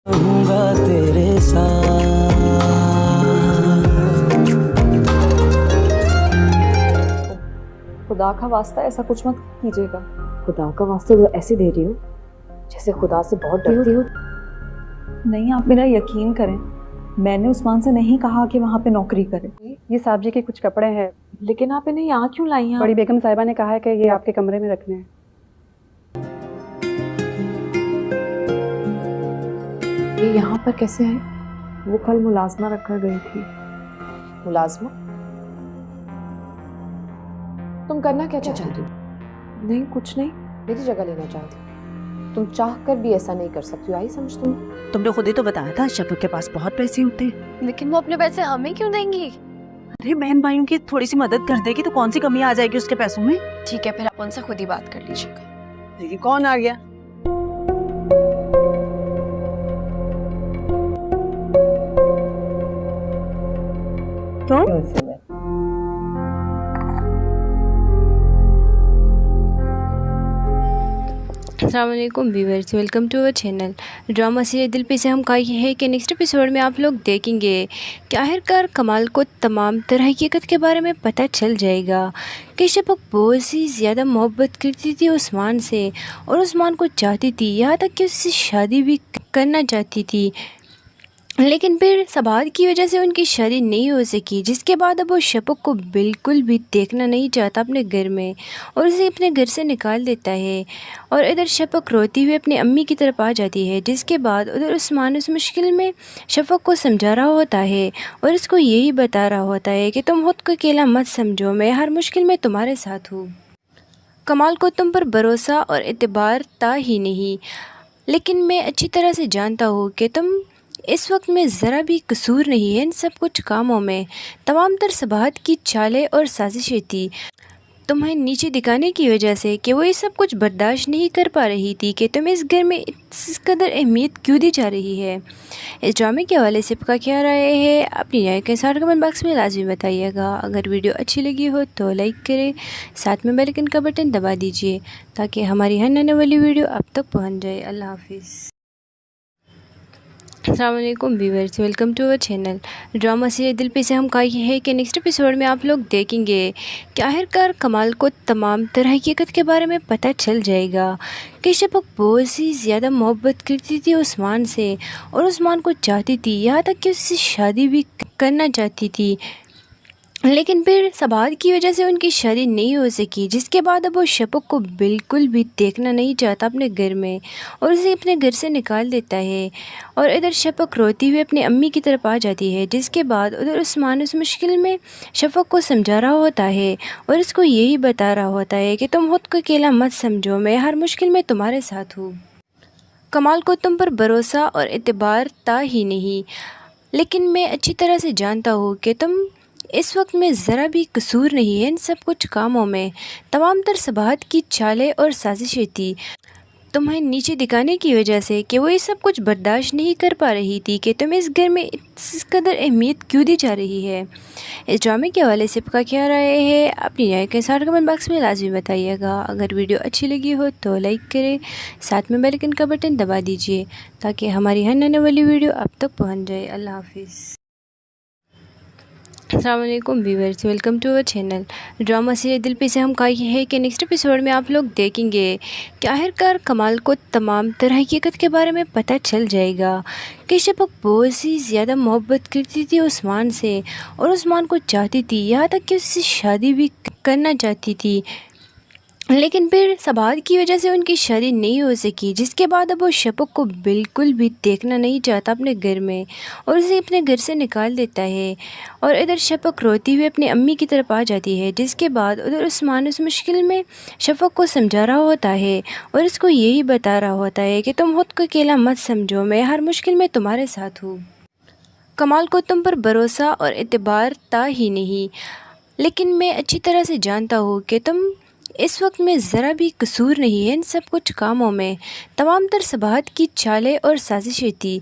रहूंगा तेरे साथ। खुदा का वास्ता ऐसा कुछ मत कीजिएगा। खुदा का वास्ता तो ऐसे दे रही हो जैसे खुदा से बहुत डरती हो। नहीं, आप मेरा यकीन करें, मैंने उस्मान से नहीं कहा कि वहाँ पे नौकरी करे। ये साहब जी के कुछ कपड़े हैं, लेकिन आप इन्हें यहाँ क्यों लाई हैं? बड़ी बेगम साहिबा ने कहा है कि ये आपके कमरे में रखने हैं। ये यहाँ पर कैसे है? वो कल मुलाजमा रखकर गई थी। मुलाजमा? तुम करना क्या चाहती हो? नहीं, कुछ नहीं। मेरी जगह लेना चाहती हो? तुम चाह कर भी ऐसा नहीं कर सकती हो, आई समझ तुमने खुद ही तो बताया था शफक के पास बहुत पैसे होते हैं। लेकिन वो अपने पैसे हमें क्यों देंगी? अरे बहन भाइयों की थोड़ी सी मदद कर देगी तो कौन सी कमी आ जाएगी उसके पैसों में। ठीक है, फिर आप उनसे खुद ही बात कर लीजिएगा। देखिए कौन आ गया। अस्सलामुअलैकुम viewers, welcome to our channel. Drama serial दिल पे से हम का ये है कि नेक्स्ट एपिसोड में आप लोग देखेंगे कि आखिरकार कमाल को तमाम तरह हकीकत के बारे में पता चल जाएगा कि शफक बहुत सी ज़्यादा मोहब्बत करती थी उस्मान से और उस्मान को चाहती थी, यहाँ तक कि उससे शादी भी करना चाहती थी। लेकिन फिर सबात की वजह से उनकी शादी नहीं हो सकी, जिसके बाद अब वो शफक को बिल्कुल भी देखना नहीं चाहता अपने घर में और उसे अपने घर से निकाल देता है। और इधर शफक रोती हुई अपनी अम्मी की तरफ आ जाती है, जिसके बाद उधर उस्मान उस मुश्किल में शफक को समझा रहा होता है और उसको यही बता रहा होता है कि तुम खुद को अकेला मत समझो, मैं हर मुश्किल में तुम्हारे साथ हूँ। कमाल को तुम पर भरोसा और एतबार था ही नहीं, लेकिन मैं अच्छी तरह से जानता हूँ कि तुम इस वक्त में ज़रा भी कसूर नहीं है इन सब कुछ कामों में। तमाम तर सबाहत की चालें और साजिशें थी तुम्हें नीचे दिखाने की वजह से कि वो ये सब कुछ बर्दाश्त नहीं कर पा रही थी कि तुम्हें इस घर में इस कदर अहमियत क्यों दी जा रही है। इस ड्रामे के हवाले से आपका क्या राय है, अपनी राय के साथ कमेंट बॉक्स में लाजमी बताइएगा। अगर वीडियो अच्छी लगी हो तो लाइक करें, साथ में बेल आइकन का बटन दबा दीजिए ताकि हमारी हर आने वाली वीडियो आप तक पहुँच जाए। अल्लाह हाफिज़। अस्सलामुअलैकुम viewers, welcome to our channel. Drama serial दिल पे से हम का ये है कि नेक्स्ट एपिसोड में आप लोग देखेंगे कि आखिरकार कमाल को तमाम तरह हकीकत के बारे में पता चल जाएगा कि शफक बहुत सी ज़्यादा मोहब्बत करती थी उस्मान से और उस्मान को चाहती थी, यहाँ तक कि उससे शादी भी करना चाहती थी। लेकिन फिर सबात की वजह से उनकी शादी नहीं हो सकी, जिसके बाद अब वो शफक को बिल्कुल भी देखना नहीं चाहता अपने घर में और उसे अपने घर से निकाल देता है। और इधर शफक रोती हुई अपनी अम्मी की तरफ आ जाती है, जिसके बाद उधर उस्मान उस मुश्किल में शफक को समझा रहा होता है और उसको यही बता रहा होता है कि तुम खुद को अकेला मत समझो, मैं हर मुश्किल में तुम्हारे साथ हूँ। कमाल को तुम पर भरोसा और एतबार था ही नहीं, लेकिन मैं अच्छी तरह से जानता हूँ कि तुम इस वक्त में ज़रा भी कसूर नहीं है इन सब कुछ कामों में। तमाम तर सबाहत की चालें और साजिशें थी तुम्हें नीचे दिखाने की वजह से कि वो ये सब कुछ बर्दाश्त नहीं कर पा रही थी कि तुम्हें इस घर में इस कदर अहमियत क्यों दी जा रही है। इस ड्रामे के हवाले से आपका क्या राय है, अपनी राय के साथ कमेंट बॉक्स में लाजमी बताइएगा। अगर वीडियो अच्छी लगी हो तो लाइक करें, साथ में बेल आइकन का बटन दबा दीजिए ताकि हमारी हर आने वाली वीडियो आप तक पहुँच जाए। अल्लाह हाफिज़। अस्सलामुअलैकुम viewers, welcome to our channel. Drama serial दिल पे से हम का ये है कि नेक्स्ट एपिसोड में आप लोग देखेंगे कि आखिरकार कमाल को तमाम तरह हकीकत के बारे में पता चल जाएगा कि शफक बहुत सी ज़्यादा मोहब्बत करती थी उस्मान से और उस्मान को चाहती थी, यहाँ तक कि उससे शादी भी करना चाहती थी। लेकिन फिर सबात की वजह से उनकी शादी नहीं हो सकी, जिसके बाद अब वो शफक को बिल्कुल भी देखना नहीं चाहता अपने घर में और उसे अपने घर से निकाल देता है। और इधर शफक रोती हुई अपनी अम्मी की तरफ आ जाती है, जिसके बाद उधर उस्मान उस मुश्किल में शफक को समझा रहा होता है और उसको यही बता रहा होता है कि तुम खुद को अकेला मत समझो, मैं हर मुश्किल में तुम्हारे साथ हूँ। कमाल को तुम पर भरोसा और एतबार था ही नहीं, लेकिन मैं अच्छी तरह से जानता हूँ कि तुम इस वक्त में ज़रा भी कसूर नहीं है इन सब कुछ कामों में। तमाम तर सबाहत की चालें और साजिशें थी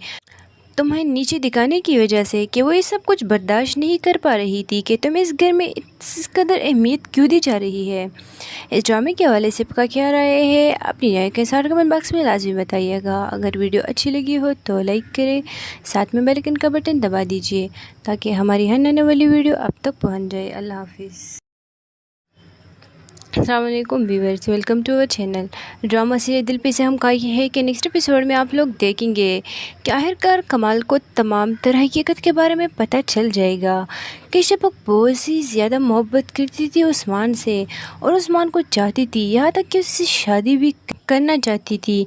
तुम्हें नीचे दिखाने की वजह से कि वो ये सब कुछ बर्दाश्त नहीं कर पा रही थी कि तुम्हें इस घर में इस कदर अहमियत क्यों दी जा रही है। इस ड्रामे के हवाले से आपका क्या राय है, अपनी राय के साथ कमेंट बॉक्स में लाजमी बताइएगा। अगर वीडियो अच्छी लगी हो तो लाइक करें, साथ में बेल आइकन का बटन दबा दीजिए ताकि हमारी हर आने वाली वीडियो आप तक पहुँच जाए। अल्लाह हाफिज़। अस्सलाम वालेकुम viewers, welcome to our channel. Drama serial दिल पे से हम कहा है कि नेक्स्ट एपिसोड में आप लोग देखेंगे कि आखिरकार कमाल को तमाम तरह हकीकत के बारे में पता चल जाएगा कि शफक बहुत सी ज़्यादा मोहब्बत करती थी उस्मान से और उस्मान को चाहती थी, यहाँ तक कि उससे शादी भी करना चाहती थी,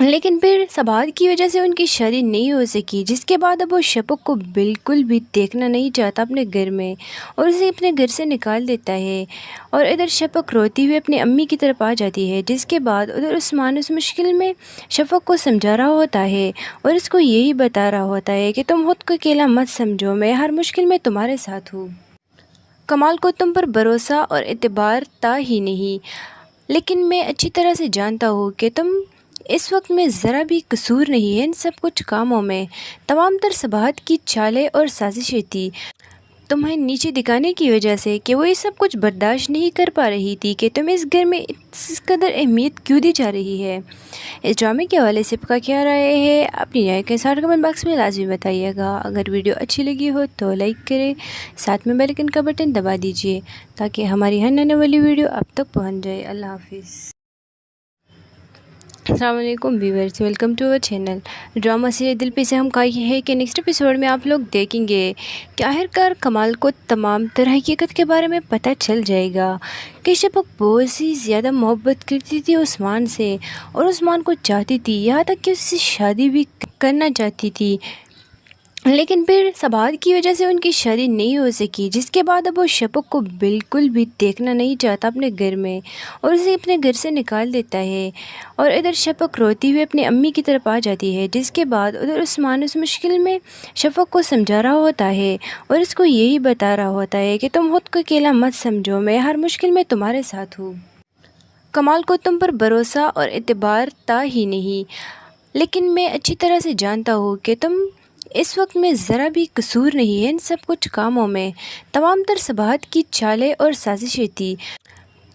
लेकिन फिर सबात की वजह से उनकी शादी नहीं हो सकी, जिसके बाद अब वो शफक को बिल्कुल भी देखना नहीं चाहता अपने घर में और उसे अपने घर से निकाल देता है। और इधर शफक रोती हुई अपनी अम्मी की तरफ आ जाती है, जिसके बाद उधर उस्मान उस मुश्किल में शफक को समझा रहा होता है और इसको यही बता रहा होता है कि तुम खुद को अकेला मत समझो, मैं हर मुश्किल में तुम्हारे साथ हूँ। कमाल को तुम पर भरोसा और एतबार था ही नहीं, लेकिन मैं अच्छी तरह से जानता हूँ कि तुम इस वक्त में ज़रा भी कसूर नहीं है इन सब कुछ कामों में। तमाम तर सबाहत की चालें और साजिशें थी तुम्हें नीचे दिखाने की वजह से कि वो ये सब कुछ बर्दाश्त नहीं कर पा रही थी कि तुम्हें इस घर में इस कदर अहमियत क्यों दी जा रही है। इस ड्रामे के हवाले से आपका क्या राय है, अपनी राय के साथ कमेंट बॉक्स में लाजमी बताइएगा। अगर वीडियो अच्छी लगी हो तो लाइक करें, साथ में बेल आइकन का बटन दबा दीजिए ताकि हमारी हर आने वाली वीडियो आप तक पहुँच जाए। अल्लाह हाफिज़। अस्सलाम वालेकुम viewers, welcome to our channel. Drama serial दिल पे से हम कहा है कि नेक्स्ट एपिसोड में आप लोग देखेंगे कि आखिरकार कमाल को तमाम तरह हकीकत के बारे में पता चल जाएगा कि शफक बहुत सी ज़्यादा मोहब्बत करती थी उस्मान से और उस्मान को चाहती थी, यहाँ तक कि उससे शादी भी करना चाहती थी, लेकिन फिर सबात की वजह से उनकी शादी नहीं हो सकी, जिसके बाद अब वो शफक को बिल्कुल भी देखना नहीं चाहता अपने घर में और उसे अपने घर से निकाल देता है। और इधर शफक रोती हुई अपनी अम्मी की तरफ आ जाती है, जिसके बाद उधर उस्मान उस मुश्किल में शफक को समझा रहा होता है और इसको यही बता रहा होता है कि तुम खुद को अकेला मत समझो, मैं हर मुश्किल में तुम्हारे साथ हूँ। कमाल को तुम पर भरोसा और एतबार था ही नहीं, लेकिन मैं अच्छी तरह से जानता हूँ कि तुम इस वक्त में ज़रा भी कसूर नहीं है इन सब कुछ कामों में। तमाम तर सबाहत की चालें और साजिशें थी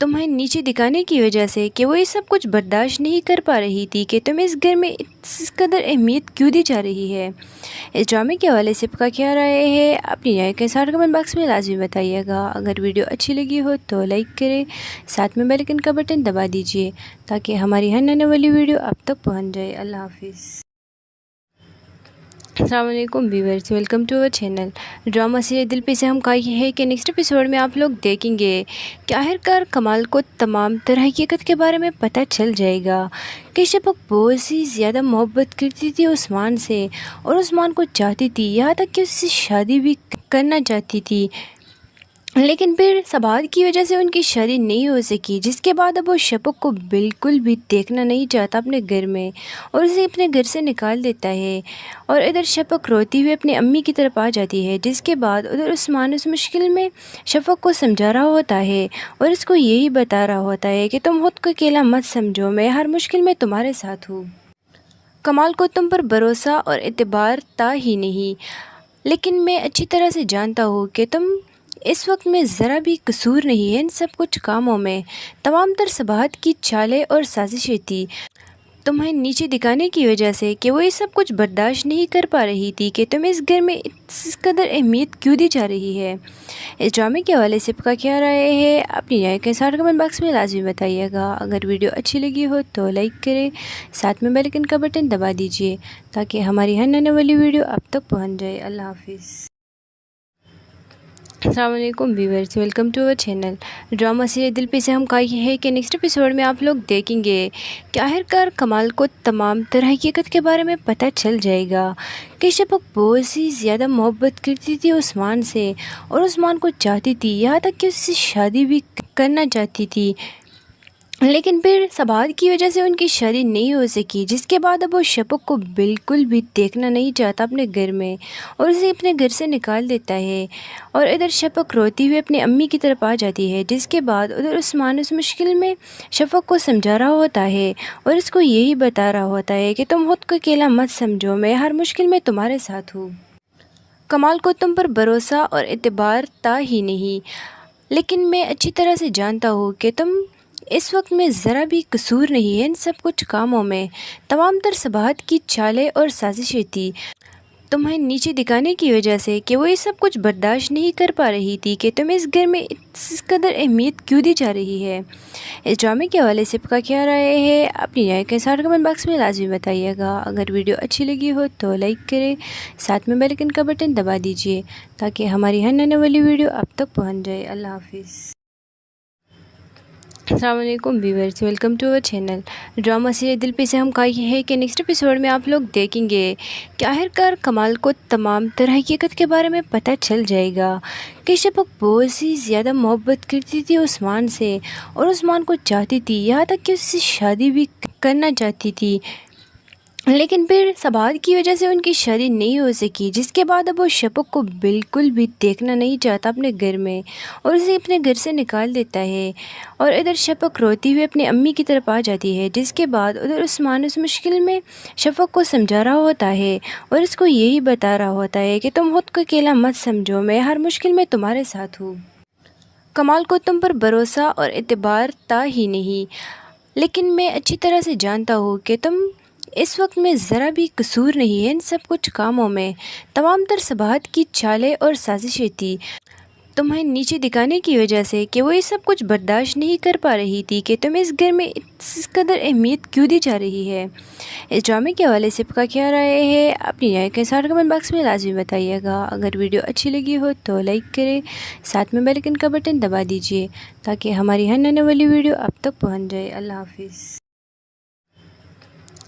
तुम्हें नीचे दिखाने की वजह से कि वो ये सब कुछ बर्दाश्त नहीं कर पा रही थी कि तुम्हें इस घर में इस कदर अहमियत क्यों दी जा रही है। इस ड्रामे के हवाले से आपका क्या राय है, अपनी राय के साथ कमेंट बॉक्स में लाजमी बताइएगा। अगर वीडियो अच्छी लगी हो तो लाइक करें, साथ में बेल आइकन का बटन दबा दीजिए ताकि हमारी हर आने वाली वीडियो आप तक पहुँच जाए। अल्लाह हाफिज़। अस्सलाम वालेकुम viewers, welcome to our channel. Drama serial दिल पे से हम कहा है कि नेक्स्ट एपिसोड में आप लोग देखेंगे कि आखिरकार कमाल को तमाम तरह हकीकत के बारे में पता चल जाएगा कि शफक बहुत सी ज़्यादा मोहब्बत करती थी उस्मान से और उस्मान को चाहती थी, यहाँ तक कि उससे शादी भी करना चाहती थी, लेकिन फिर सबात की वजह से उनकी शादी नहीं हो सकी, जिसके बाद अब वो शफक को बिल्कुल भी देखना नहीं चाहता अपने घर में और उसे अपने घर से निकाल देता है। और इधर शफक रोती हुई अपनी अम्मी की तरफ आ जाती है, जिसके बाद उधर उस्मान उस मुश्किल में शफक को समझा रहा होता है और इसको यही बता रहा होता है कि तुम खुद को अकेला मत समझो, मैं हर मुश्किल में तुम्हारे साथ हूँ। कमाल को तुम पर भरोसा और एतबार था ही नहीं, लेकिन मैं अच्छी तरह से जानता हूँ कि तुम इस वक्त में ज़रा भी कसूर नहीं है इन सब कुछ कामों में। तमाम तर सबाहत की चालें और साजिशें थी तुम्हें नीचे दिखाने की वजह से कि वो ये सब कुछ बर्दाश्त नहीं कर पा रही थी कि तुम्हें इस घर में इस कदर अहमियत क्यों दी जा रही है। इस ड्रामे के हवाले से आपका क्या राय है, अपनी राय के साथ कमेंट बॉक्स में लाजमी बताइएगा। अगर वीडियो अच्छी लगी हो तो लाइक करें, साथ में बेल आइकन का बटन दबा दीजिए ताकि हमारी हर आने वाली वीडियो आप तक पहुँच जाए। अल्लाह हाफिज़। अस्सलाम वालेकुम viewers, welcome to our channel. Drama serial दिल पे से हम कहा है कि नेक्स्ट एपिसोड में आप लोग देखेंगे कि आखिरकार कमाल को तमाम तरह हकीकत के बारे में पता चल जाएगा कि शफक बहुत सी ज़्यादा मोहब्बत करती थी उस्मान से और उस्मान को चाहती थी, यहाँ तक कि उससे शादी भी करना चाहती थी, लेकिन फिर सबात की वजह से उनकी शादी नहीं हो सकी, जिसके बाद अब वो शफक को बिल्कुल भी देखना नहीं चाहता अपने घर में और उसे अपने घर से निकाल देता है। और इधर शफक रोती हुई अपनी अम्मी की तरफ आ जाती है, जिसके बाद उधर उस्मान उस मुश्किल में शफक को समझा रहा होता है और उसको यही बता रहा होता है कि तुम खुद को अकेला मत समझो, मैं हर मुश्किल में तुम्हारे साथ हूँ। कमाल को तुम पर भरोसा और एतबार था ही नहीं, लेकिन मैं अच्छी तरह से जानता हूँ कि तुम इस वक्त में ज़रा भी कसूर नहीं है इन सब कुछ कामों में। तमाम तर सबाहत की चालें और साजिशें थी तुम्हें नीचे दिखाने की वजह से कि वो ये सब कुछ बर्दाश्त नहीं कर पा रही थी कि तुम्हें इस घर में इस कदर अहमियत क्यों दी जा रही है। इस ड्रामे के हवाले से आपका क्या राय है, अपनी राय के साथ कमेंट बॉक्स में लाजमी बताइएगा। अगर वीडियो अच्छी लगी हो तो लाइक करें, साथ में बेल आइकन का बटन दबा दीजिए ताकि हमारी हर आने वाली वीडियो आप तक पहुँच जाए। अल्लाह हाफिज़। अस्सलाम वालेकुम viewers, welcome to our channel. Drama serial दिल पे से हम कहा है कि नेक्स्ट एपिसोड में आप लोग देखेंगे कि आखिरकार कमाल को तमाम तरह हकीकत के बारे में पता चल जाएगा कि शफक बहुत सी ज़्यादा मोहब्बत करती थी उस्मान से और उस्मान को चाहती थी, यहाँ तक कि उससे शादी भी करना चाहती थी। लेकिन फिर सबात की वजह से उनकी शादी नहीं हो सकी, जिसके बाद अब वो शफक को बिल्कुल भी देखना नहीं चाहता अपने घर में और उसे अपने घर से निकाल देता है। और इधर शफक रोती हुई अपनी अम्मी की तरफ आ जाती है, जिसके बाद उधर उस्मान उस मुश्किल में शफक को समझा रहा होता है और उसको यही बता रहा होता है कि तुम खुद को अकेला मत समझो, मैं हर मुश्किल में तुम्हारे साथ हूँ। कमाल को तुम पर भरोसा और एतबार था ही नहीं, लेकिन मैं अच्छी तरह से जानता हूँ कि तुम इस वक्त में ज़रा भी कसूर नहीं है इन सब कुछ कामों में। तमाम तर सबाहत की चालें और साजिशें थी तुम्हें नीचे दिखाने की वजह से कि वो ये सब कुछ बर्दाश्त नहीं कर पा रही थी कि तुम्हें इस घर में इस कदर अहमियत क्यों दी जा रही है। इस ड्रामे के हवाले से आपका क्या राय है, अपनी राय के साथ कमेंट बॉक्स में लाजमी बताइएगा। अगर वीडियो अच्छी लगी हो तो लाइक करें, साथ में बेल आइकन का बटन दबा दीजिए ताकि हमारी हर आने वाली वीडियो आप तक पहुँच जाए। अल्लाह हाफिज़।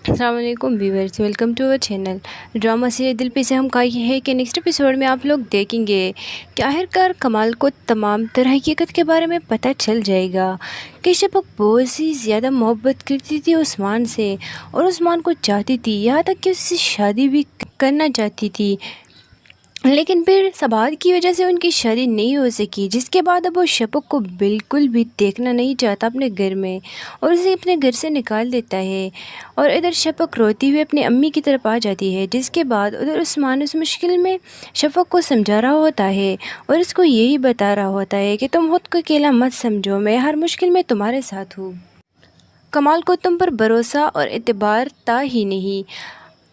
अस्सलाम वालेकुम viewers, welcome to our channel. Drama serial दिल पे से हम कहा है कि नेक्स्ट एपिसोड में आप लोग देखेंगे कि आखिरकार कमाल को तमाम तरह हकीकत के बारे में पता चल जाएगा कि शफक बहुत सी ज़्यादा मोहब्बत करती थी उस्मान से और उस्मान को चाहती थी, यहाँ तक कि उससे शादी भी करना चाहती थी। लेकिन फिर सबात की वजह से उनकी शादी नहीं हो सकी, जिसके बाद अब वो शफक को बिल्कुल भी देखना नहीं चाहता अपने घर में और उसे अपने घर से निकाल देता है। और इधर शफक रोती हुई अपनी अम्मी की तरफ आ जाती है, जिसके बाद उधर उस्मान उस मुश्किल में शफक को समझा रहा होता है और उसको यही बता रहा होता है कि तुम खुद को अकेला मत समझो, मैं हर मुश्किल में तुम्हारे साथ हूँ। कमाल को तुम पर भरोसा और एतबार था ही नहीं,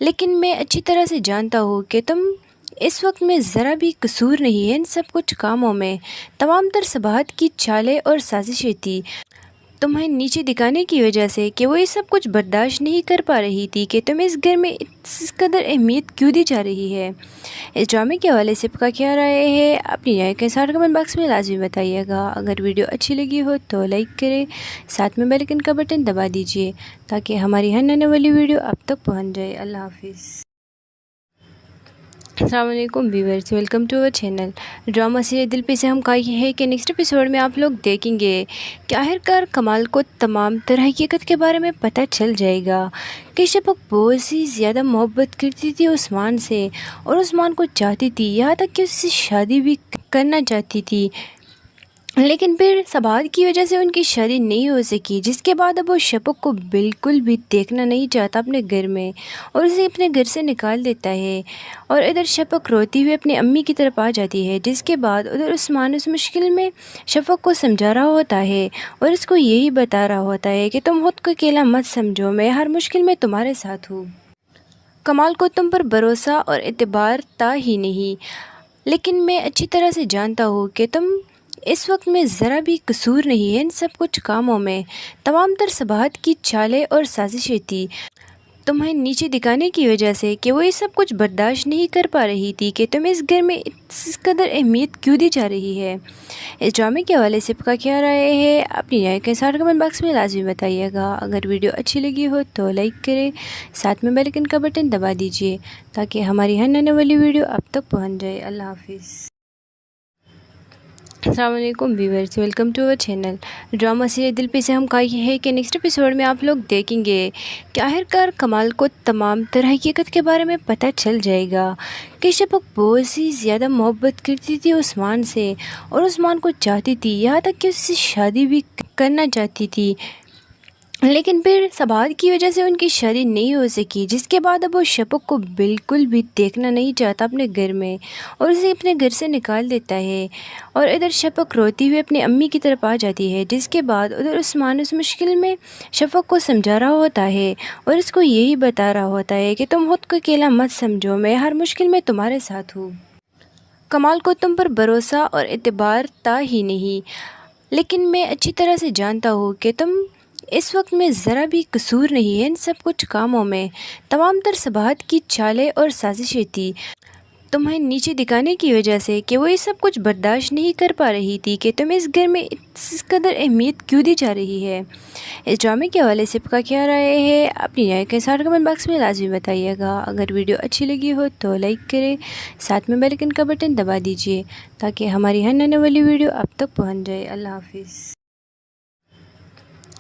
लेकिन मैं अच्छी तरह से जानता हूँ कि तुम इस वक्त में ज़रा भी कसूर नहीं है इन सब कुछ कामों में। तमाम तर सबाहत की चालें और साजिशें थी तुम्हें नीचे दिखाने की वजह से कि वो ये सब कुछ बर्दाश्त नहीं कर पा रही थी कि तुम्हें इस घर में इस कदर अहमियत क्यों दी जा रही है। इस ड्रामे के हवाले से आपका क्या राय है, अपनी राय के साथ कमेंट बॉक्स में लाजमी बताइएगा। अगर वीडियो अच्छी लगी हो तो लाइक करें, साथ में बेल आइकन का बटन दबा दीजिए ताकि हमारी हर आने वाली वीडियो आप तक पहुँच जाए। अल्लाह हाफिज़। अस्सलाम वालेकुम viewers, welcome to our channel. Drama serial दिल पे से हम कहा है कि नेक्स्ट एपिसोड में आप लोग देखेंगे कि आखिरकार कमाल को तमाम तरह हकीकत के बारे में पता चल जाएगा कि शफक बहुत सी ज़्यादा मोहब्बत करती थी उस्मान से और उस्मान को चाहती थी, यहाँ तक कि उससे शादी भी करना चाहती थी। लेकिन फिर सबात की वजह से उनकी शादी नहीं हो सकी, जिसके बाद अब वो शफक को बिल्कुल भी देखना नहीं चाहता अपने घर में और उसे अपने घर से निकाल देता है। और इधर शफक रोती हुई अपनी अम्मी की तरफ आ जाती है, जिसके बाद उधर उस्मान उस मुश्किल में शफक को समझा रहा होता है और उसको यही बता रहा होता है कि तुम खुद को अकेला मत समझो, मैं हर मुश्किल में तुम्हारे साथ हूँ। कमाल को तुम पर भरोसा और एतबार था ही नहीं, लेकिन मैं अच्छी तरह से जानता हूँ कि तुम इस वक्त में ज़रा भी कसूर नहीं है इन सब कुछ कामों में। तमाम तर सबाहत की चालें और साजिशें थी तुम्हें नीचे दिखाने की वजह से कि वो ये सब कुछ बर्दाश्त नहीं कर पा रही थी कि तुम्हें इस घर में इस कदर अहमियत क्यों दी जा रही है। इस ड्रामे के हवाले से आपका क्या राय है, अपनी राय के साथ कमेंट बॉक्स में लाजमी बताइएगा। अगर वीडियो अच्छी लगी हो तो लाइक करें, साथ में बेल आइकन का बटन दबा दीजिए ताकि हमारी हर आने वाली वीडियो आप तक पहुँच जाए। अल्लाह हाफिज़। अस्सलाम वालेकुम viewers, welcome to our channel drama serial दिल पे से हम कहा है कि नेक्स्ट एपिसोड में आप लोग देखेंगे कि आखिरकार कमाल को तमाम तरह हकीकत के बारे में पता चल जाएगा कि शफक बहुत सी ज़्यादा मोहब्बत करती थी उस्मान से और उस्मान को चाहती थी, यहाँ तक कि उससे शादी भी करना चाहती थी। लेकिन फिर सबात की वजह से उनकी शादी नहीं हो सकी, जिसके बाद अब वो शफक को बिल्कुल भी देखना नहीं चाहता अपने घर में और उसे अपने घर से निकाल देता है। और इधर शफक रोती हुई अपनी अम्मी की तरफ आ जाती है, जिसके बाद उधर उस्मान उस मुश्किल में शफक को समझा रहा होता है और उसको यही बता रहा होता है कि तुम खुद को अकेला मत समझो, मैं हर मुश्किल में तुम्हारे साथ हूँ। कमाल को तुम पर भरोसा और एतबार था ही नहीं, लेकिन मैं अच्छी तरह से जानता हूँ कि तुम इस वक्त में ज़रा भी कसूर नहीं है इन सब कुछ कामों में। तमाम तर सबाहत की चालें और साजिशें थी तुम्हें नीचे दिखाने की वजह से कि वो ये सब कुछ बर्दाश्त नहीं कर पा रही थी कि तुम्हें इस घर में इस कदर अहमियत क्यों दी जा रही है। इस ड्रामे के हवाले से आपका क्या राय है, अपनी राय के साथ कमेंट बॉक्स में लाजमी बताइएगा। अगर वीडियो अच्छी लगी हो तो लाइक करें, साथ में बेल आइकन का बटन दबा दीजिए ताकि हमारी हर आने वाली वीडियो आप तक पहुँच जाए। अल्लाह हाफिज़।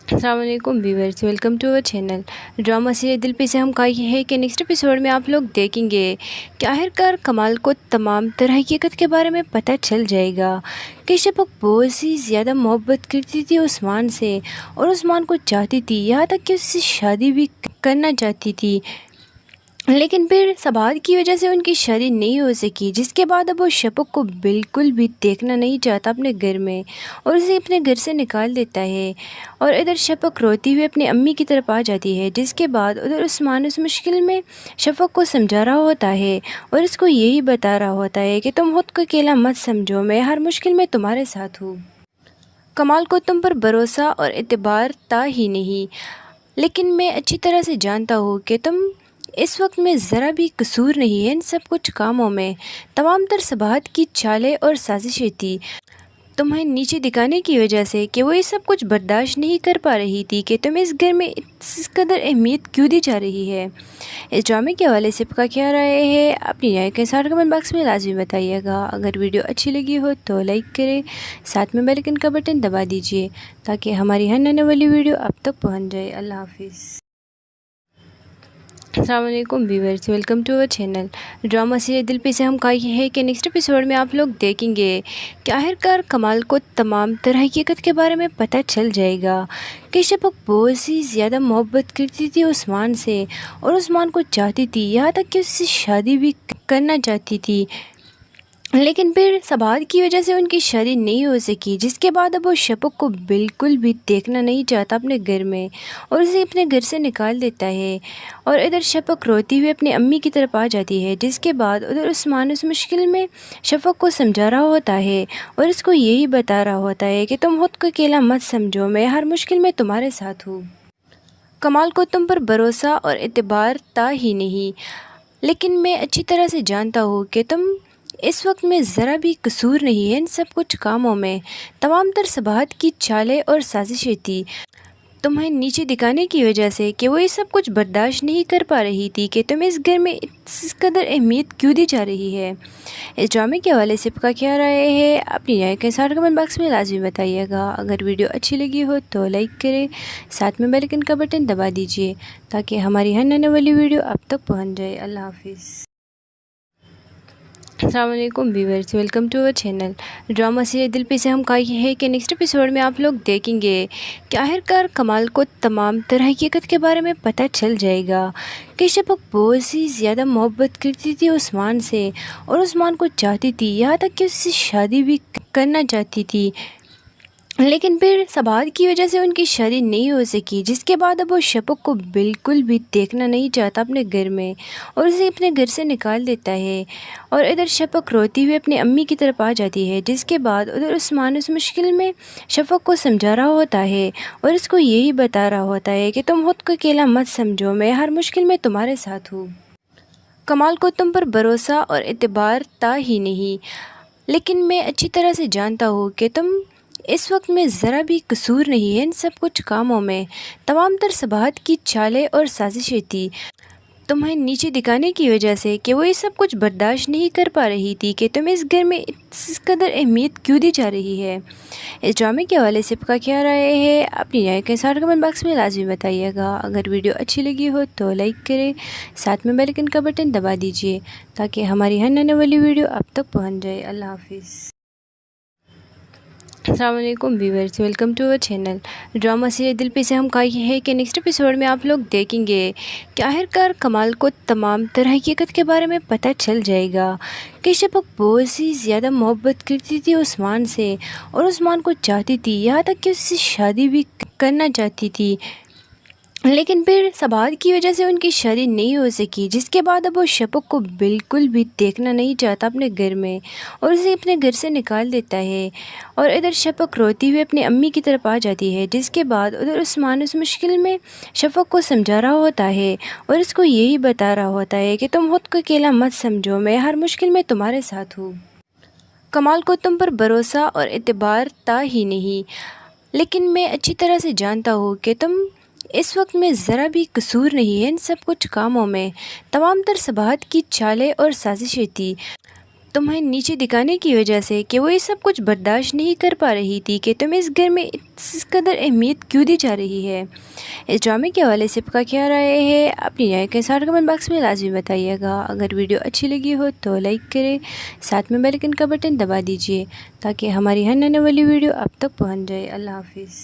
अस्सलाम वालेकुम viewers, welcome to our channel drama serial दिल पे से हम कहा है कि नेक्स्ट एपिसोड में आप लोग देखेंगे कि आखिरकार कमाल को तमाम तरह हकीकत के बारे में पता चल जाएगा कि शफक बहुत सी ज़्यादा मोहब्बत करती थी उस्मान से और उस्मान को चाहती थी, यहाँ तक कि उससे शादी भी करना चाहती थी। लेकिन फिर सबात की वजह से उनकी शादी नहीं हो सकी, जिसके बाद अब वो शफक को बिल्कुल भी देखना नहीं चाहता अपने घर में और उसे अपने घर से निकाल देता है। और इधर शफक रोती हुई अपनी अम्मी की तरफ आ जाती है, जिसके बाद उधर उस्मान उस मुश्किल में शफक को समझा रहा होता है और उसको यही बता रहा होता है कि तुम खुद को अकेला मत समझो, मैं हर मुश्किल में तुम्हारे साथ हूँ। कमाल को तुम पर भरोसा और एतबार था ही नहीं, लेकिन मैं अच्छी तरह से जानता हूँ कि तुम इस वक्त में ज़रा भी कसूर नहीं है इन सब कुछ कामों में। तमाम तर सबाहत की चालें और साजिशें थी तुम्हें नीचे दिखाने की वजह से कि वो ये सब कुछ बर्दाश्त नहीं कर पा रही थी कि तुम्हें इस घर में इस कदर अहमियत क्यों दी जा रही है। इस ड्रामे के हवाले से आपका क्या राय है, अपनी राय के साथ कमेंट बॉक्स में लाजमी बताइएगा। अगर वीडियो अच्छी लगी हो तो लाइक करें, साथ में बेल आइकन का बटन दबा दीजिए ताकि हमारी हर आने वाली वीडियो आप तक पहुँच जाए। अल्लाह हाफिज़। अस्सलाम वालेकुम viewers, welcome to our channel drama serial दिल पे से हम कहा है कि नेक्स्ट एपिसोड में आप लोग देखेंगे कि आखिरकार कमाल को तमाम तरह हकीकत के बारे में पता चल जाएगा कि शफक बहुत सी ज़्यादा मोहब्बत करती थी उस्मान से और उस्मान को चाहती थी, यहाँ तक कि उससे शादी भी करना चाहती थी। लेकिन फिर सबात की वजह से उनकी शादी नहीं हो सकी, जिसके बाद अब वो शफक को बिल्कुल भी देखना नहीं चाहता अपने घर में और उसे अपने घर से निकाल देता है। और इधर शफक रोती हुई अपनी अम्मी की तरफ आ जाती है, जिसके बाद उधर उस्मान उस मुश्किल में शफक को समझा रहा होता है और उसको यही बता रहा होता है कि तुम खुद को अकेला मत समझो, मैं हर मुश्किल में तुम्हारे साथ हूँ। कमाल को तुम पर भरोसा और एतबार था ही नहीं, लेकिन मैं अच्छी तरह से जानता हूँ कि तुम इस वक्त में ज़रा भी कसूर नहीं है इन सब कुछ कामों में। तमाम तर सबाहत की चालें और साजिशें थी तुम्हें नीचे दिखाने की वजह से कि वो ये सब कुछ बर्दाश्त नहीं कर पा रही थी कि तुम्हें इस घर में इस कदर अहमियत क्यों दी जा रही है। इस ड्रामे के हवाले से आपका क्या राय है, अपनी राय के साथ कमेंट बॉक्स में लाजमी बताइएगा। अगर वीडियो अच्छी लगी हो तो लाइक करें, साथ में बेल आइकन का बटन दबा दीजिए ताकि हमारी हर आने वाली वीडियो आप तक पहुँच जाए। अल्लाह हाफिज़। अस्सलाम वालेकुम viewers, welcome to our channel drama serial दिल पे से हम कहा है कि नेक्स्ट एपिसोड में आप लोग देखेंगे कि आखिरकार कमाल को तमाम तरह हकीकत के बारे में पता चल जाएगा कि शफक बहुत सी ज़्यादा मोहब्बत करती थी उस्मान से और उस्मान को चाहती थी, यहाँ तक कि उससे शादी भी करना चाहती थी। लेकिन फिर सबात की वजह से उनकी शादी नहीं हो सकी, जिसके बाद अब वो शफक को बिल्कुल भी देखना नहीं चाहता अपने घर में और उसे अपने घर से निकाल देता है। और इधर शफक रोती हुई अपनी अम्मी की तरफ आ जाती है, जिसके बाद उधर उस्मान उस मुश्किल में शफक को समझा रहा होता है और उसको यही बता रहा होता है कि तुम खुद को अकेला मत समझो, मैं हर मुश्किल में तुम्हारे साथ हूँ। कमाल को तुम पर भरोसा और एतबार था ही नहीं, लेकिन मैं अच्छी तरह से जानता हूँ कि तुम इस वक्त में ज़रा भी कसूर नहीं है इन सब कुछ कामों में। तमाम तर सबाहत की चालें और साजिशें थी तुम्हें नीचे दिखाने की वजह से कि वो ये सब कुछ बर्दाश्त नहीं कर पा रही थी कि तुम्हें इस घर में इस कदर अहमियत क्यों दी जा रही है। इस ड्रामे के हवाले से आपका क्या राय है, अपनी राय के साथ कमेंट बॉक्स में लाजमी बताइएगा। अगर वीडियो अच्छी लगी हो तो लाइक करें, साथ में बेल आइकन का बटन दबा दीजिए ताकि हमारी हर आने वाली वीडियो आप तक पहुँच जाए। अल्लाह हाफिज़। अस्सलाम वालेकुम viewers, welcome to our channel. Drama serial दिल पे से हम कहा है कि नेक्स्ट एपिसोड में आप लोग देखेंगे कि आखिरकार कमाल को तमाम तरह हकीकत के बारे में पता चल जाएगा कि शफक बहुत सी ज़्यादा मोहब्बत करती थी उस्मान से और उस्मान को चाहती थी, यहाँ तक कि उससे शादी भी करना चाहती थी, लेकिन फिर सबात की वजह से उनकी शादी नहीं हो सकी, जिसके बाद अब वो शफक को बिल्कुल भी देखना नहीं चाहता अपने घर में और उसे अपने घर से निकाल देता है। और इधर शफक रोती हुई अपनी अम्मी की तरफ आ जाती है, जिसके बाद उधर उस्मान उस मुश्किल में शफक को समझा रहा होता है और इसको यही बता रहा होता है कि तुम खुद को अकेला मत समझो, मैं हर मुश्किल में तुम्हारे साथ हूँ। कमाल को तुम पर भरोसा और एतबार था ही नहीं, लेकिन मैं अच्छी तरह से जानता हूँ कि तुम इस वक्त में ज़रा भी कसूर नहीं है इन सब कुछ कामों में। तमाम तर सबाहत की चालें और साजिशें थी तुम्हें नीचे दिखाने की वजह से कि वो ये सब कुछ बर्दाश्त नहीं कर पा रही थी कि तुम्हें इस घर में इस कदर अहमियत क्यों दी जा रही है। इस ड्रामे के हवाले से आपका क्या राय है, अपनी राय के साथ कमेंट बॉक्स में लाजमी बताइएगा। अगर वीडियो अच्छी लगी हो तो लाइक करें, साथ में बेल आइकन का बटन दबा दीजिए ताकि हमारी हर आने वाली वीडियो आप तक पहुँच जाए। अल्लाह हाफिज़।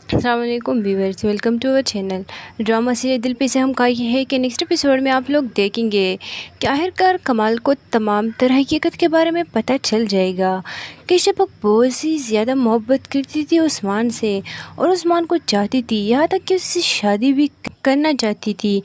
अस्सलाम वालेकुम viewers, welcome to our channel. Drama serial दिल पे से हम कहा है कि नेक्स्ट एपिसोड में आप लोग देखेंगे कि आखिरकार कमाल को तमाम तरह हकीकत के बारे में पता चल जाएगा कि शफक बहुत सी ज़्यादा मोहब्बत करती थी उस्मान से और उस्मान को चाहती थी, यहाँ तक कि उससे शादी भी करना चाहती थी,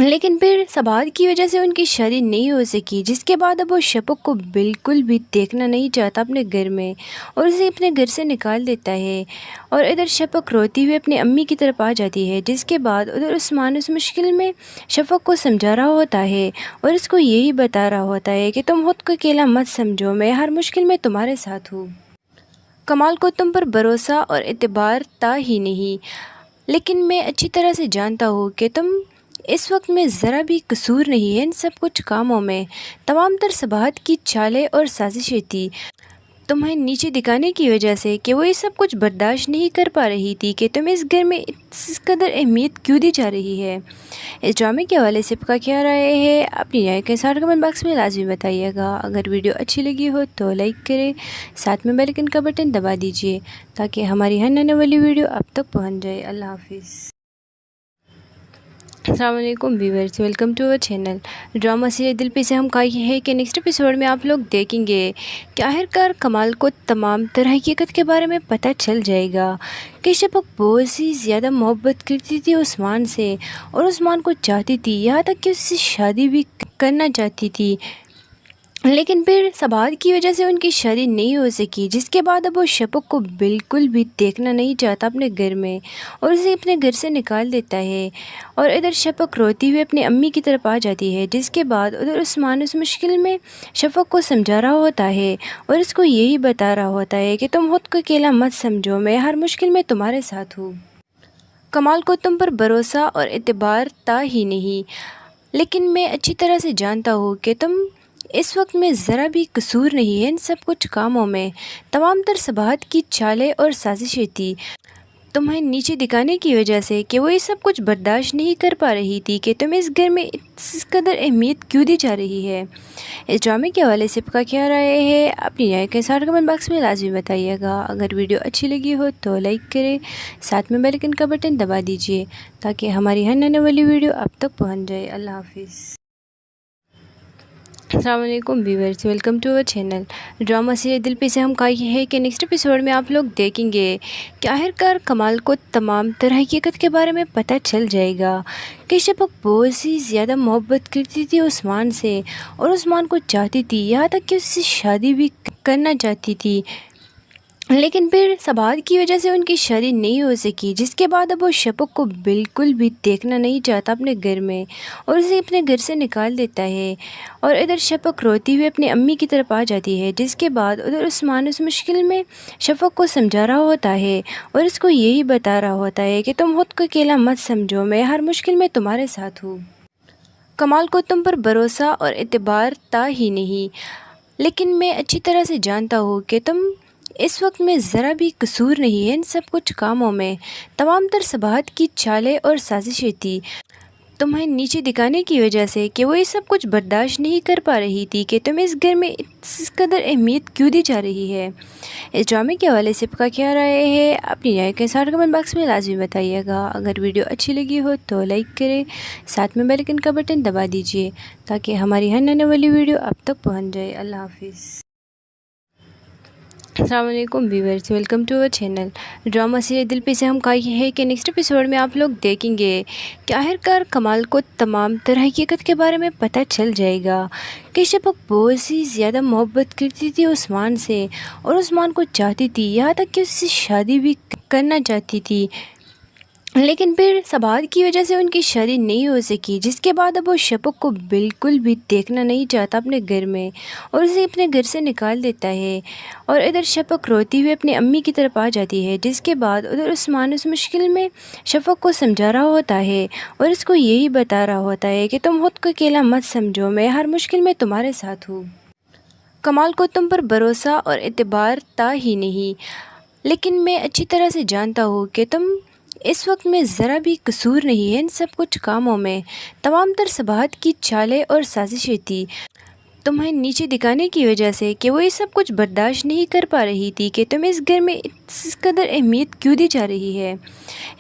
लेकिन फिर सबात की वजह से उनकी शादी नहीं हो सकी, जिसके बाद अब वो शफक को बिल्कुल भी देखना नहीं चाहता अपने घर में और उसे अपने घर से निकाल देता है। और इधर शफक रोती हुई अपनी अम्मी की तरफ आ जाती है, जिसके बाद उधर उस्मान उस मुश्किल में शफक को समझा रहा होता है और इसको यही बता रहा होता है कि तुम खुद को अकेला मत समझो, मैं हर मुश्किल में तुम्हारे साथ हूँ। कमाल को तुम पर भरोसा और एतबार था ही नहीं, लेकिन मैं अच्छी तरह से जानता हूँ कि तुम इस वक्त में ज़रा भी कसूर नहीं है इन सब कुछ कामों में। तमाम तर सबाहत की चालें और साजिशें थी तुम्हें नीचे दिखाने की वजह से कि वो ये सब कुछ बर्दाश्त नहीं कर पा रही थी कि तुम्हें इस घर में इस कदर अहमियत क्यों दी जा रही है। इस ड्रामे के हवाले से आपका क्या राय है, अपनी राय के साथ कमेंट बॉक्स में लाजमी बताइएगा। अगर वीडियो अच्छी लगी हो तो लाइक करें, साथ में बेल आइकन का बटन दबा दीजिए ताकि हमारी हर आने वाली वीडियो आप तक पहुँच जाए। अल्लाह हाफिज़। अस्सलाम वालेकुम viewers, welcome to our channel. Drama serial दिल पे से हम कहा है कि नेक्स्ट एपिसोड में आप लोग देखेंगे कि आखिरकार कमाल को तमाम तरह हकीकत के बारे में पता चल जाएगा कि शफक बहुत सी ज़्यादा मोहब्बत करती थी उस्मान से और उस्मान को चाहती थी, यहाँ तक कि उससे शादी भी करना चाहती थी, लेकिन फिर सबात की वजह से उनकी शादी नहीं हो सकी, जिसके बाद अब वो शफक को बिल्कुल भी देखना नहीं चाहता अपने घर में और उसे अपने घर से निकाल देता है। और इधर शफक रोती हुई अपनी अम्मी की तरफ आ जाती है, जिसके बाद उधर उस्मान उस मुश्किल में शफक को समझा रहा होता है और इसको यही बता रहा होता है कि तुम खुद को अकेला मत समझो, मैं हर मुश्किल में तुम्हारे साथ हूँ। कमाल को तुम पर भरोसा और एतबार था ही नहीं, लेकिन मैं अच्छी तरह से जानता हूँ कि तुम इस वक्त में ज़रा भी कसूर नहीं है इन सब कुछ कामों में। तमाम तर सबाहत की चालें और साजिशें थी तुम्हें नीचे दिखाने की वजह से कि वो ये सब कुछ बर्दाश्त नहीं कर पा रही थी कि तुम्हें इस घर में इस कदर अहमियत क्यों दी जा रही है। इस ड्रामे के हवाले से आपका क्या राय है, अपनी राय के साथ कमेंट बॉक्स में लाजमी बताइएगा। अगर वीडियो अच्छी लगी हो तो लाइक करें, साथ में बेल आइकन का बटन दबा दीजिए ताकि हमारी हर आने वाली वीडियो आप तक पहुँच जाए। अल्लाह हाफिज़। अस्सलाम वालेकुम viewers, welcome to our channel. Drama serial दिल पे से हम कहा है कि नेक्स्ट एपिसोड में आप लोग देखेंगे कि आखिरकार कमाल को तमाम तरह हकीकत के बारे में पता चल जाएगा कि शफक बहुत सी ज़्यादा मोहब्बत करती थी उस्मान से और उस्मान को चाहती थी, यहाँ तक कि उससे शादी भी करना चाहती थी, लेकिन फिर सबात की वजह से उनकी शादी नहीं हो सकी, जिसके बाद अब वो शफक को बिल्कुल भी देखना नहीं चाहता अपने घर में और उसे अपने घर से निकाल देता है। और इधर शफक रोती हुई अपनी अम्मी की तरफ आ जाती है, जिसके बाद उधर उस्मान उस मुश्किल में शफक को समझा रहा होता है और उसको यही बता रहा होता है कि तुम खुद को अकेला मत समझो, मैं हर मुश्किल में तुम्हारे साथ हूँ। कमाल को तुम पर भरोसा और एतबार था ही नहीं, लेकिन मैं अच्छी तरह से जानता हूँ कि तुम इस वक्त में ज़रा भी कसूर नहीं है इन सब कुछ कामों में। तमाम तर सबाहत की चालें और साजिशें थी तुम्हें नीचे दिखाने की वजह से कि वो ये सब कुछ बर्दाश्त नहीं कर पा रही थी कि तुम्हें इस घर में इस कदर अहमियत क्यों दी जा रही है। इस ड्रामे के हवाले से आपका क्या राय है, अपनी राय के साथ कमेंट बॉक्स में लाजमी बताइएगा। अगर वीडियो अच्छी लगी हो तो लाइक करें, साथ में बेल आइकन का बटन दबा दीजिए ताकि हमारी हर आने वाली वीडियो आप तक पहुँच जाए। अल्लाह हाफिज़। अस्सलाम वालेकुम viewers, welcome to our channel. Drama serial दिल पे से हम कहा है कि नेक्स्ट एपिसोड में आप लोग देखेंगे कि आखिरकार कमाल को तमाम तरह हकीकत के बारे में पता चल जाएगा कि शफक बहुत सी ज़्यादा मोहब्बत करती थी उस्मान से और उस्मान को चाहती थी, यहाँ तक कि उससे शादी भी करना चाहती थी। लेकिन फिर सबात की वजह से उनकी शादी नहीं हो सकी, जिसके बाद अब वो शफक को बिल्कुल भी देखना नहीं चाहता अपने घर में और उसे अपने घर से निकाल देता है। और इधर शफक रोती हुई अपनी अम्मी की तरफ आ जाती है, जिसके बाद उधर उस्मान उस मुश्किल में शफक को समझा रहा होता है और उसको यही बता रहा होता है कि तुम खुद को अकेला मत समझो, मैं हर मुश्किल में तुम्हारे साथ हूँ। कमाल को तुम पर भरोसा और एतबार था ही नहीं, लेकिन मैं अच्छी तरह से जानता हूँ कि तुम इस वक्त में ज़रा भी कसूर नहीं है इन सब कुछ कामों में। तमाम तर सबाहत की चालें और साजिशें थी तुम्हें नीचे दिखाने की वजह से कि वो ये सब कुछ बर्दाश्त नहीं कर पा रही थी कि तुम्हें इस घर में इस कदर अहमियत क्यों दी जा रही है।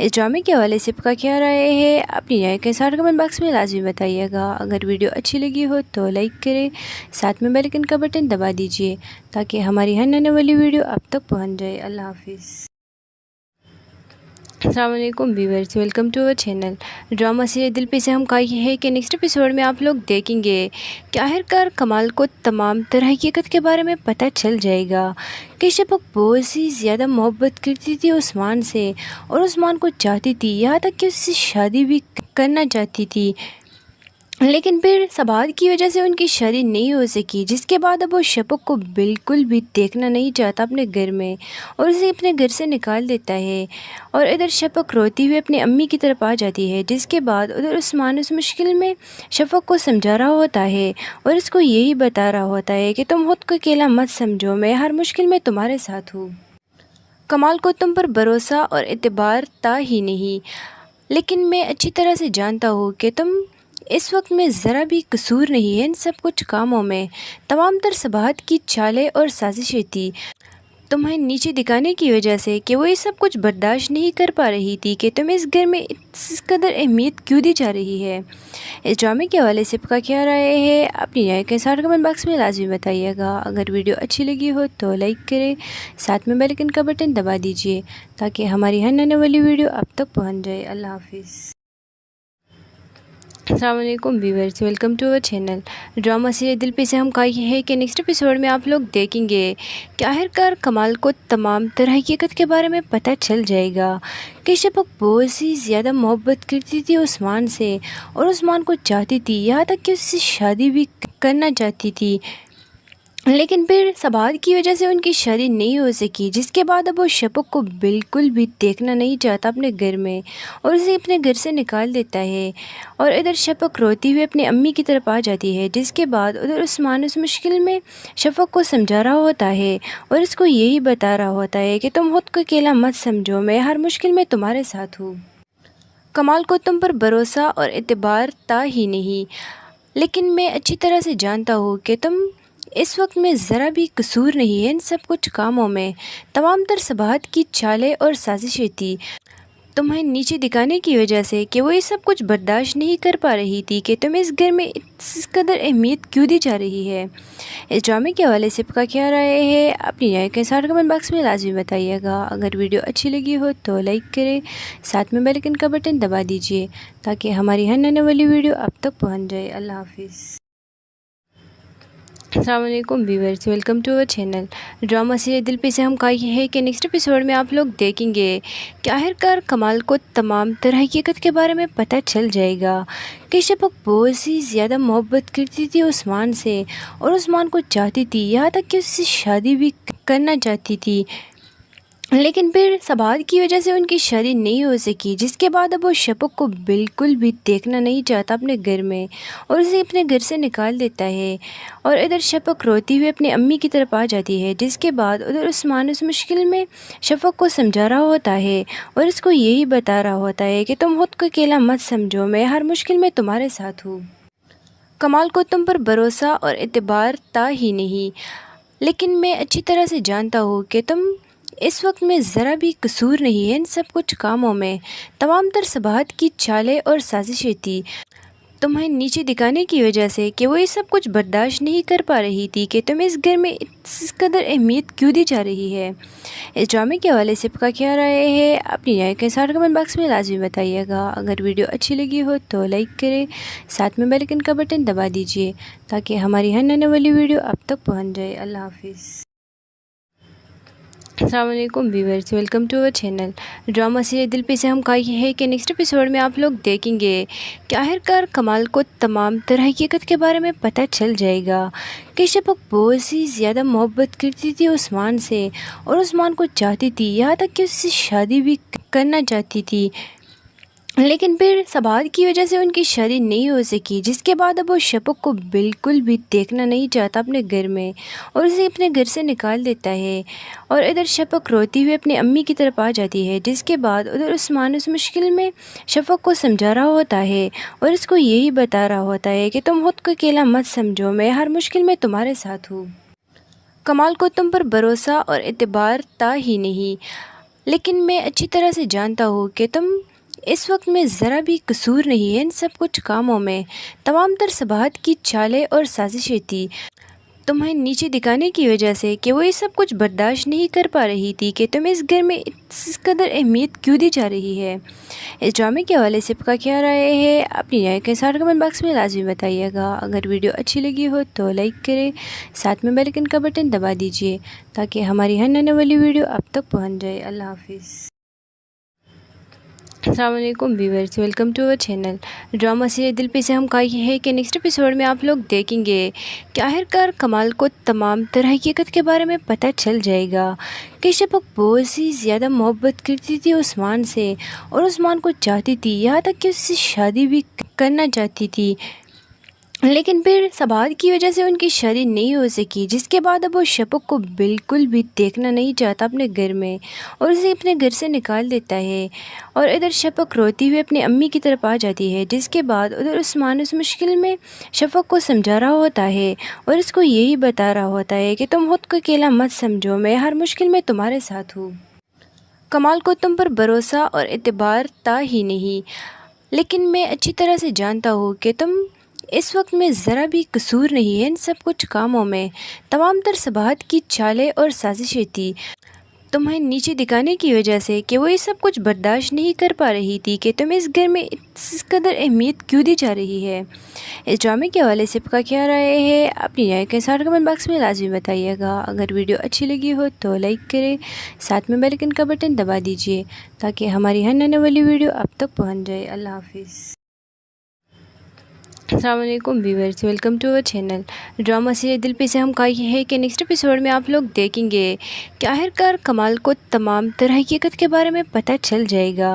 इस ड्रामे के हवाले से आपका क्या राय है, अपनी राय के साथ कमेंट बॉक्स में लाजमी बताइएगा। अगर वीडियो अच्छी लगी हो तो लाइक करें, साथ में बेल आइकन का बटन दबा दीजिए ताकि हमारी हर आने वाली वीडियो आप तक पहुँच जाए। अल्लाह हाफिज़। अस्सलाम वालेकुम viewers, welcome to our channel. Drama serial दिल पे से हम कहा है कि नेक्स्ट एपिसोड में आप लोग देखेंगे कि आखिरकार कमाल को तमाम तरह हकीकत के बारे में पता चल जाएगा कि शफक बहुत सी ज़्यादा मोहब्बत करती थी उस्मान से और उस्मान को चाहती थी, यहाँ तक कि उससे शादी भी करना चाहती थी। लेकिन फिर सबात की वजह से उनकी शादी नहीं हो सकी, जिसके बाद अब वो शफक को बिल्कुल भी देखना नहीं चाहता अपने घर में और उसे अपने घर से निकाल देता है। और इधर शफक रोती हुई अपनी अम्मी की तरफ आ जाती है, जिसके बाद उधर उस्मान उस मुश्किल में शफक को समझा रहा होता है और उसको यही बता रहा होता है कि तुम खुद को अकेला मत समझो, मैं हर मुश्किल में तुम्हारे साथ हूँ। कमाल को तुम पर भरोसा और एतबार था ही नहीं, लेकिन मैं अच्छी तरह से जानता हूँ कि तुम इस वक्त में ज़रा भी कसूर नहीं है इन सब कुछ कामों में। तमाम तर सबाहत की चालें और साजिशें थी तुम्हें नीचे दिखाने की वजह से कि वो ये सब कुछ बर्दाश्त नहीं कर पा रही थी कि तुम्हें इस घर में इस कदर अहमियत क्यों दी जा रही है। इस ड्रामे के हवाले से आपका क्या राय है, अपनी राय के साथ कमेंट बॉक्स में लाजमी बताइएगा। अगर वीडियो अच्छी लगी हो तो लाइक करें, साथ में बेल आइकन का बटन दबा दीजिए ताकि हमारी हर आने वाली वीडियो आप तक पहुँच जाए। अल्लाह हाफिज़। अस्सलाम वालेकुम viewers, welcome to our channel. Drama serial दिल पे से हम कहा है कि नेक्स्ट एपिसोड में आप लोग देखेंगे कि आखिरकार कमाल को तमाम तरह हकीकत के बारे में पता चल जाएगा कि शफक बहुत सी ज़्यादा मोहब्बत करती थी उस्मान से और उस्मान को चाहती थी, यहाँ तक कि उससे शादी भी करना चाहती थी। लेकिन फिर सबात की वजह से उनकी शादी नहीं हो सकी, जिसके बाद अब वो शफक को बिल्कुल भी देखना नहीं चाहता अपने घर में और उसे अपने घर से निकाल देता है। और इधर शफक रोती हुई अपनी अम्मी की तरफ आ जाती है, जिसके बाद उधर उस्मान उस मुश्किल में शफक को समझा रहा होता है और उसको यही बता रहा होता है कि तुम खुद को अकेला मत समझो, मैं हर मुश्किल में तुम्हारे साथ हूँ। कमाल को तुम पर भरोसा और एतबार था ही नहीं, लेकिन मैं अच्छी तरह से जानता हूँ कि तुम इस वक्त में ज़रा भी कसूर नहीं है इन सब कुछ कामों में। तमाम तर सबाहत की चालें और साजिशें थी तुम्हें नीचे दिखाने की वजह से कि वो ये सब कुछ बर्दाश्त नहीं कर पा रही थी कि तुम्हें इस घर में इस कदर अहमियत क्यों दी जा रही है। इस ड्रामे के हवाले से आपका क्या राय है, अपनी राय के साथ कमेंट बॉक्स में लाजमी बताइएगा। अगर वीडियो अच्छी लगी हो तो लाइक करें, साथ में बेल आइकन का बटन दबा दीजिए ताकि हमारी हर आने वाली वीडियो आप तक पहुँच जाए। अल्लाह हाफिज़। अस्सलाम वालेकुम viewers, welcome to our channel drama serial दिल पे से हम कहा है कि नेक्स्ट एपिसोड में आप लोग देखेंगे कि आखिरकार कमाल को तमाम तरह हकीकत के बारे में पता चल जाएगा कि शफक बहुत सी ज़्यादा मोहब्बत करती थी उस्मान से और उस्मान को चाहती थी, यहाँ तक कि उससे शादी भी करना चाहती थी। लेकिन फिर सबात की वजह से उनकी शादी नहीं हो सकी, जिसके बाद अब वो शफक को बिल्कुल भी देखना नहीं चाहता अपने घर में और उसे अपने घर से निकाल देता है। और इधर शफक रोती हुई अपनी अम्मी की तरफ आ जाती है, जिसके बाद उधर उस्मान उस मुश्किल में शफक को समझा रहा होता है और उसको यही बता रहा होता है कि तुम खुद को अकेला मत समझो, मैं हर मुश्किल में तुम्हारे साथ हूँ। कमाल को तुम पर भरोसा और एतबार था ही नहीं, लेकिन मैं अच्छी तरह से जानता हूँ कि तुम इस वक्त में ज़रा भी कसूर नहीं है इन सब कुछ कामों में। तमाम तर सबाहत की चालें और साजिशें थी तुम्हें नीचे दिखाने की वजह से कि वो ये सब कुछ बर्दाश्त नहीं कर पा रही थी कि तुम्हें इस घर में इस कदर अहमियत क्यों दी जा रही है। इस ड्रामे के हवाले से आपका क्या राय है, अपनी राय के साथ कमेंट बॉक्स में लाजमी बताइएगा। अगर वीडियो अच्छी लगी हो तो लाइक करें, साथ में बेल आइकन का बटन दबा दीजिए ताकि हमारी हर आने वाली वीडियो आप तक पहुँच जाए। अल्लाह हाफिज़। अस्सलाम वालेकुम viewers, welcome to our channel drama serial दिल पे से हम कहा है कि नेक्स्ट एपिसोड में आप लोग देखेंगे कि आखिरकार कमाल को तमाम तरह हकीकत के बारे में पता चल जाएगा कि शफक बहुत सी ज़्यादा मोहब्बत करती थी उस्मान से और उस्मान को चाहती थी, यहाँ तक कि उससे शादी भी करना चाहती थी। लेकिन फिर सबात की वजह से उनकी शादी नहीं हो सकी, जिसके बाद अब वो शफक को बिल्कुल भी देखना नहीं चाहता अपने घर में और उसे अपने घर से निकाल देता है। और इधर शफक रोती हुई अपनी अम्मी की तरफ आ जाती है, जिसके बाद उधर उस्मान उस मुश्किल में शफक को समझा रहा होता है और उसको यही बता रहा होता है कि तुम खुद को अकेला मत समझो, मैं हर मुश्किल में तुम्हारे साथ हूँ। कमाल को तुम पर भरोसा और एतबार था ही नहीं, लेकिन मैं अच्छी तरह से जानता हूँ कि तुम इस वक्त में ज़रा भी कसूर नहीं है इन सब कुछ कामों में। तमाम तर सबाहत की चालें और साजिशें थी तुम्हें नीचे दिखाने की वजह से कि वो ये सब कुछ बर्दाश्त नहीं कर पा रही थी कि तुम्हें इस घर में इस कदर अहमियत क्यों दी जा रही है। इस ड्रामे के हवाले से आपका क्या राय है, अपनी राय के साथ कमेंट बॉक्स में लाजमी बताइएगा। अगर वीडियो अच्छी लगी हो तो लाइक करें, साथ में बेल आइकन का बटन दबा दीजिए ताकि हमारी हर आने वाली वीडियो आप तक पहुँच जाए। अल्लाह हाफिज़। अस्सलाम वालेकुम viewers, welcome to our channel drama serial दिल पे से हम कहा है कि नेक्स्ट एपिसोड में आप लोग देखेंगे कि आखिरकार कमाल को तमाम तरह हकीकत के बारे में पता चल जाएगा कि शफक बहुत सी ज़्यादा मोहब्बत करती थी उस्मान से और उस्मान को चाहती थी, यहाँ तक कि उससे शादी भी करना चाहती थी। लेकिन फिर सबात की वजह से उनकी शादी नहीं हो सकी, जिसके बाद अब वो शफक को बिल्कुल भी देखना नहीं चाहता अपने घर में और उसे अपने घर से निकाल देता है। और इधर शफक रोती हुई अपनी अम्मी की तरफ आ जाती है, जिसके बाद उधर उस्मान उस मुश्किल में शफक को समझा रहा होता है और उसको यही बता रहा होता है कि तुम खुद को अकेला मत समझो, मैं हर मुश्किल में तुम्हारे साथ हूँ। कमाल को तुम पर भरोसा और एतबार था ही नहीं, लेकिन मैं अच्छी तरह से जानता हूँ कि तुम इस वक्त में ज़रा भी कसूर नहीं है इन सब कुछ कामों में। तमाम तर सबाहत की चालें और साजिशें थी तुम्हें नीचे दिखाने की वजह से कि वो ये सब कुछ बर्दाश्त नहीं कर पा रही थी कि तुम्हें इस घर में इस कदर अहमियत क्यों दी जा रही है। इस ड्रामे के हवाले से आपका क्या राय है, अपनी राय के साथ कमेंट बॉक्स में लाजमी बताइएगा। अगर वीडियो अच्छी लगी हो तो लाइक करें, साथ में बेल आइकन का बटन दबा दीजिए ताकि हमारी हर आने वाली वीडियो आप तक पहुँच जाए। अल्लाह हाफिज़। अस्सलाम वालेकुम viewers, welcome to our channel drama serial दिल पे से हम कहा है कि नेक्स्ट एपिसोड में आप लोग देखेंगे कि आखिरकार कमाल को तमाम तरह हकीकत के बारे में पता चल जाएगा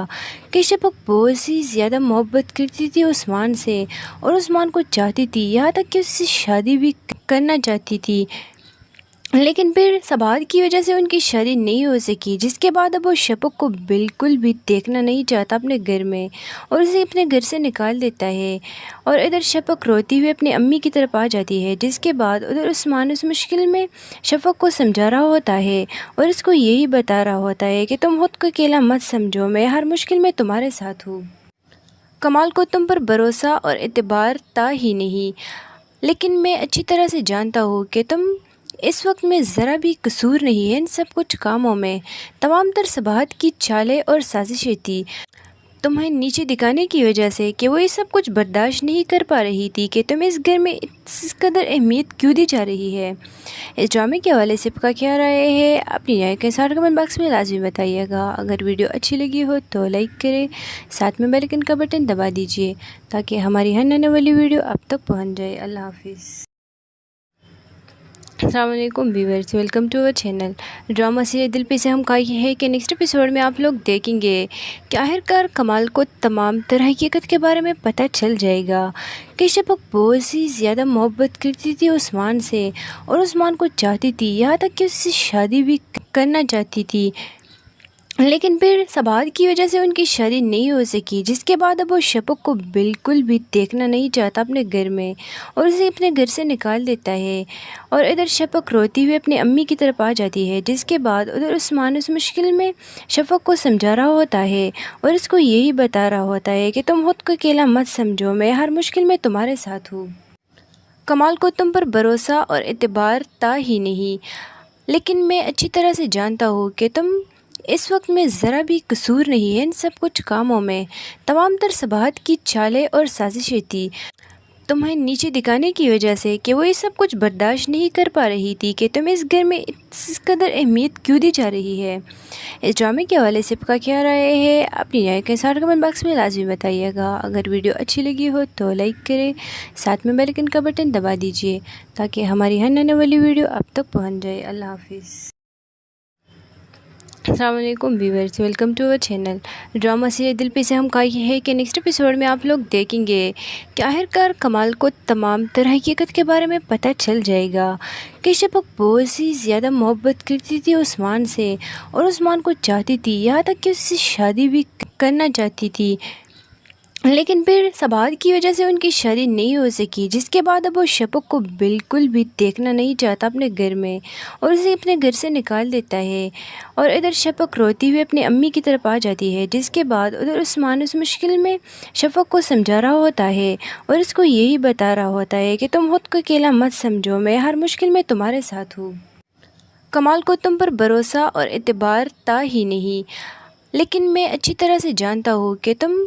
कि शफक बहुत सी ज़्यादा मोहब्बत करती थी उस्मान से और उस्मान को चाहती थी, यहाँ तक कि उससे शादी भी करना चाहती थी। लेकिन फिर सबात की वजह से उनकी शादी नहीं हो सकी, जिसके बाद अब वो शफक को बिल्कुल भी देखना नहीं चाहता अपने घर में और उसे अपने घर से निकाल देता है। और इधर शफक रोती हुई अपनी अम्मी की तरफ आ जाती है, जिसके बाद उधर उस्मान उस मुश्किल में शफक को समझा रहा होता है और उसको यही बता रहा होता है कि तुम खुद को अकेला मत समझो, मैं हर मुश्किल में तुम्हारे साथ हूँ। कमाल को तुम पर भरोसा और एतबार था ही नहीं, लेकिन मैं अच्छी तरह से जानता हूँ कि तुम इस वक्त में ज़रा भी कसूर नहीं है इन सब कुछ कामों में। तमाम तर सबाहत की चालें और साजिशें थी तुम्हें नीचे दिखाने की वजह से कि वो ये सब कुछ बर्दाश्त नहीं कर पा रही थी कि तुम्हें इस घर में इस कदर अहमियत क्यों दी जा रही है। इस ड्रामे के हवाले से आपका क्या राय है, अपनी राय के साथ कमेंट बॉक्स में लाजमी बताइएगा। अगर वीडियो अच्छी लगी हो तो लाइक करें, साथ में बेल आइकन का बटन दबा दीजिए ताकि हमारी हर आने वाली वीडियो आप तक पहुँच जाए। अल्लाह हाफिज़। अस्सलाम वालेकुम viewers, welcome to our channel. Drama serial दिल पे से हम कहा है कि नेक्स्ट एपिसोड में आप लोग देखेंगे कि आखिरकार कमाल को तमाम तरह हकीकत के बारे में पता चल जाएगा कि शफक बहुत सी ज़्यादा मोहब्बत करती थी उस्मान से और उस्मान को चाहती थी, यहाँ तक कि उससे शादी भी करना चाहती थी, लेकिन फिर सबात की वजह से उनकी शादी नहीं हो सकी, जिसके बाद अब वो शफक को बिल्कुल भी देखना नहीं चाहता अपने घर में और उसे अपने घर से निकाल देता है। और इधर शफक रोती हुई अपनी अम्मी की तरफ आ जाती है, जिसके बाद उधर उस्मान उस मुश्किल में शफक को समझा रहा होता है और इसको यही बता रहा होता है कि तुम खुद को अकेला मत समझो, मैं हर मुश्किल में तुम्हारे साथ हूँ। कमाल को तुम पर भरोसा और एतबार था ही नहीं, लेकिन मैं अच्छी तरह से जानता हूँ कि तुम इस वक्त में ज़रा भी कसूर नहीं है इन सब कुछ कामों में। तमाम तर सबाहत की चालें और साजिशें थी तुम्हें नीचे दिखाने की वजह से कि वो ये सब कुछ बर्दाश्त नहीं कर पा रही थी कि तुम्हें इस घर में इस कदर अहमियत क्यों दी जा रही है। इस ड्रामे के हवाले से आपका क्या राय है, अपनी राय के साथ कमेंट बॉक्स में लाजमी बताइएगा। अगर वीडियो अच्छी लगी हो तो लाइक करें, साथ में बेल आइकन का बटन दबा दीजिए ताकि हमारी हर आने वाली वीडियो आप तक पहुँच जाए। अल्लाह हाफिज़। अस्सलाम वालेकुम viewers, welcome to our channel. Drama serial दिल पे से हम कहा है कि नेक्स्ट एपिसोड में आप लोग देखेंगे कि आखिरकार कमाल को तमाम तरह हकीकत के बारे में पता चल जाएगा कि शफक बहुत सी ज़्यादा मोहब्बत करती थी उस्मान से और उस्मान को चाहती थी, यहाँ तक कि उससे शादी भी करना चाहती थी, लेकिन फिर सबात की वजह से उनकी शादी नहीं हो सकी, जिसके बाद अब वो शफक को बिल्कुल भी देखना नहीं चाहता अपने घर में और उसे अपने घर से निकाल देता है। और इधर शफक रोती हुई अपनी अम्मी की तरफ आ जाती है, जिसके बाद उधर उस्मान उस मुश्किल में शफक को समझा रहा होता है और इसको यही बता रहा होता है कि तुम खुद को अकेला मत समझो, मैं हर मुश्किल में तुम्हारे साथ हूँ। कमाल को तुम पर भरोसा और एतबार था ही नहीं, लेकिन मैं अच्छी तरह से जानता हूँ कि तुम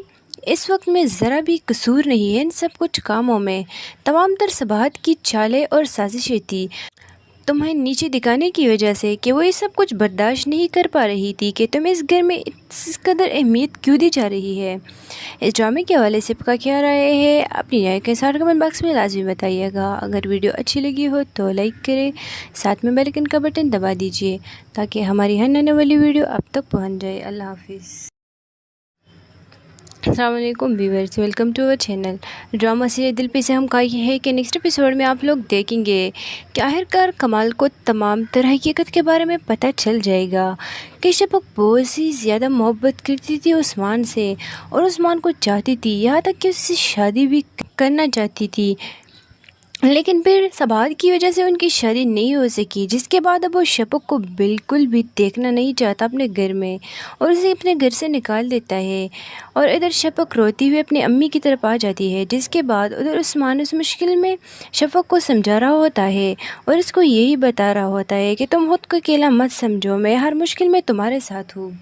इस वक्त में ज़रा भी कसूर नहीं है इन सब कुछ कामों में। तमाम तर सबाहत की चालें और साजिशें थी तुम्हें नीचे दिखाने की वजह से कि वो ये सब कुछ बर्दाश्त नहीं कर पा रही थी कि तुम्हें इस घर में इस कदर अहमियत क्यों दी जा रही है। इस ड्रामे के हवाले से आपका क्या राय है, अपनी राय के साथ कमेंट बॉक्स में लाजमी बताइएगा। अगर वीडियो अच्छी लगी हो तो लाइक करें, साथ में बेल आइकन का बटन दबा दीजिए ताकि हमारी हर आने वाली वीडियो आप तक पहुँच जाए। अल्लाह हाफिज़। अस्सलाम वालेकुम viewers, welcome to our channel. Drama serial दिल पे से हम कहा है कि नेक्स्ट एपिसोड में आप लोग देखेंगे कि आखिरकार कमाल को तमाम तरह हकीकत के बारे में पता चल जाएगा कि शफक बहुत सी ज़्यादा मोहब्बत करती थी उस्मान से और उस्मान को चाहती थी, यहाँ तक कि उससे शादी भी करना चाहती थी, लेकिन फिर सबात की वजह से उनकी शादी नहीं हो सकी, जिसके बाद अब वो शफक को बिल्कुल भी देखना नहीं चाहता अपने घर में और उसे अपने घर से निकाल देता है। और इधर शफक रोती हुई अपनी अम्मी की तरफ आ जाती है, जिसके बाद उधर उस्मान उस मुश्किल में शफक को समझा रहा होता है और इसको यही बता रहा होता है कि तुम खुद को अकेला मत समझो, मैं हर मुश्किल में तुम्हारे साथ हूँ।